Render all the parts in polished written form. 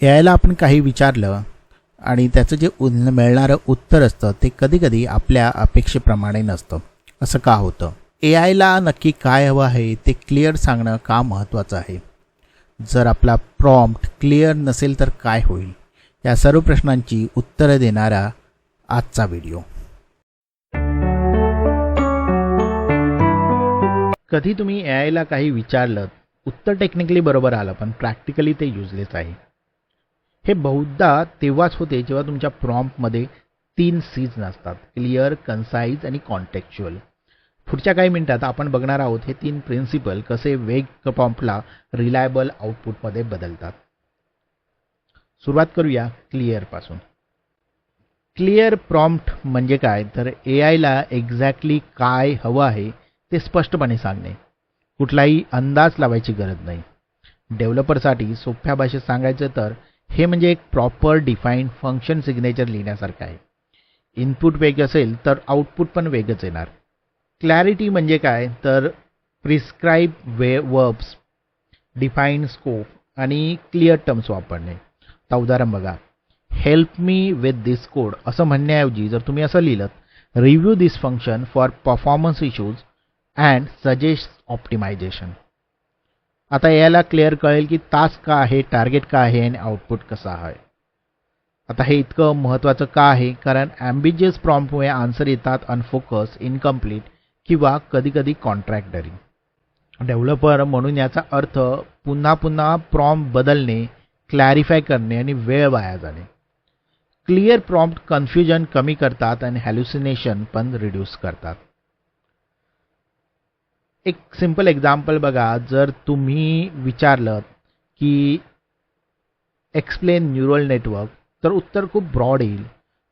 यायला आपण काही विचारलं आणि त्याचं जे मिळणारं उत्तर असतं ते कधीकधी आपल्या अपेक्षेप्रमाणे नसतं. असं का होतं? एआयला नक्की काय हवं आहे ते क्लिअर सांगणं का महत्त्वाचं आहे? जर आपला प्रॉम्प्ट क्लिअर नसेल तर काय होईल? या सर्व प्रश्नांची उत्तरं देणारा आजचा व्हिडिओ. कधी तुम्ही एआयला काही विचारलं, उत्तर टेक्निकली बरोबर आलं पण प्रॅक्टिकली ते युजलेस आहे. हे बहुधा तेव्हाच होते जेव्हा तुमच्या प्रॉम्प्टमध्ये 3 C's नसतात: क्लिअर, कन्साइज आणि कॉन्टेक्च्युअल. पुढच्या काही मिनिटात आपण बघणार आहोत हे 3 प्रिन्सिपल कसे वेग प्रॉम्प्टला रिलायबल आउटपुटमध्ये बदलतात. सुरुवात करूया क्लिअरपासून. क्लिअर प्रॉम्प्ट म्हणजे काय? तर एआयला एक्झॅक्टली काय हवं आहे ते स्पष्टपणे सांगणे. कुठलाही अंदाज लावायची गरज नाही. डेव्हलपरसाठी सोप्या भाषेत सांगायचं तर हे म्हणजे एक प्रॉपर डिफाईन्ड फंक्शन सिग्नेचर लिहिण्यासारखं आहे. इनपुट वेग असेल तर आउटपुट पण वेगच येणार. क्लॅरिटी म्हणजे काय? तर प्रिस्क्राईब वर्ब्स, डिफाईन्ड स्कोप आणि क्लिअर टर्म्स वापरणे. आता उदाहरण बघा. Help me with this code असं म्हणण्याऐवजी जर तुम्ही असं लिहिलं, review this function for performance issues and suggest optimisation. आता याला क्लिअर कळेल की टास्क का आहे, टार्गेट का आहे आणि आउटपुट कसा आहे. आता हे इतकं महत्त्वाचं का आहे? कारण ॲम्बिजियस प्रॉम्प्टमुळे आन्सर येतात अनफोकस, इनकम्प्लीट किंवा कधीकधी कॉन्ट्रॅक्टरी. डेव्हलपर म्हणून याचा अर्थ पुन्हा पुन्हा प्रॉम्प्ट बदलणे, क्लॅरिफाय करणे आणि वेळ वाया जाणे. क्लिअर प्रॉम्प्ट कन्फ्युजन कमी करतात आणि हॅल्युसिनेशन पण रिड्यूस करतात. एक सिंपल एक्झाम्पल बघा. जर तुम्ही विचारलं की एक्सप्लेन न्यूरल नेटवर्क तर उत्तर खूप ब्रॉड येईल.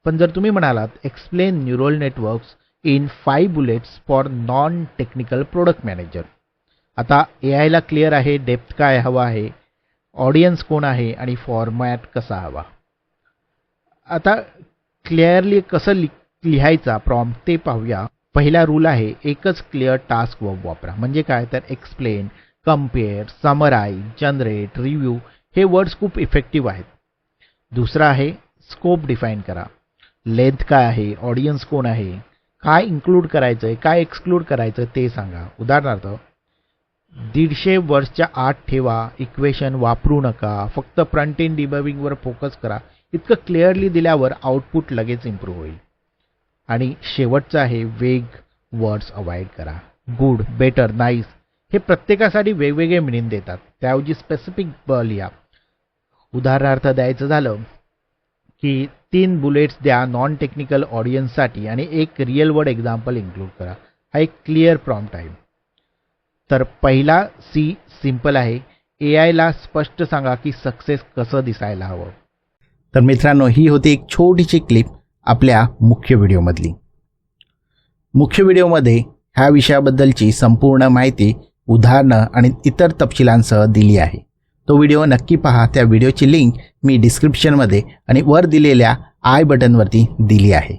पण जर तुम्ही म्हणालात explain neural networks in 5 bullets for non technical product manager. आता एआयला क्लिअर आहे डेप्थ काय हवा आहे, ऑडियन्स कोण आहे आणि फॉर्मॅट कसा हवा. आता क्लिअरली कसं लिहायचा प्रॉम्प्ट ते पाहूया. पहिला रूल आहे एकच क्लिअर टास्क वर्ब वापरा. म्हणजे काय? तर explain, compare, summarise, generate, review हे वर्ड्स खूप इफेक्टिव्ह आहेत. दुसरा आहे स्कोप डिफाईन करा. लेंथ काय आहे, ऑडियन्स कोण आहे, काय इन्क्लूड करायचं आहे, काय एक्सक्लूड करायचं ते सांगा. उदाहरणार्थ 150 वर्ड्सच्या आत ठेवा, इक्वेशन वापरू नका, फक्त फ्रंट एंड डिबगिंगवर फोकस करा. इतकं क्लिअरली दिल्यावर आउटपुट लगेच इम्प्रूव्ह होईल. आणि शेवटचं आहे वेग वर्ड्स अवॉइड करा. गुड, बेटर, नाईस हे प्रत्येकासाठी वेगवेगळे मिनिंग देतात. त्याऐवजी स्पेसिफिक लिहा. उदाहरणार्थ द्यायचं झालं की 3 बुलेट्स द्या नॉन टेक्निकल ऑडियन्ससाठी आणि एक रिअल वर्ल्ड एक्झाम्पल इन्क्लूड करा. हा एक क्लिअर प्रॉम्प्ट आहे. तर पहिला सी सिंपल आहे. एआयला स्पष्ट सांगा की सक्सेस कसं दिसायला हवं. तर मित्रांनो, ही होती एक छोटीशी क्लिप आपल्या मुख्य व्हिडिओमधली. मुख्य व्हिडिओमध्ये ह्या विषयाबद्दलची संपूर्ण माहिती, उदाहरणं आणि इतर तपशिलांसह दिली आहे. तो व्हिडिओ नक्की पहा. त्या व्हिडिओची लिंक मी डिस्क्रिप्शनमध्ये आणि वर दिलेल्या आय बटनवरती दिली आहे.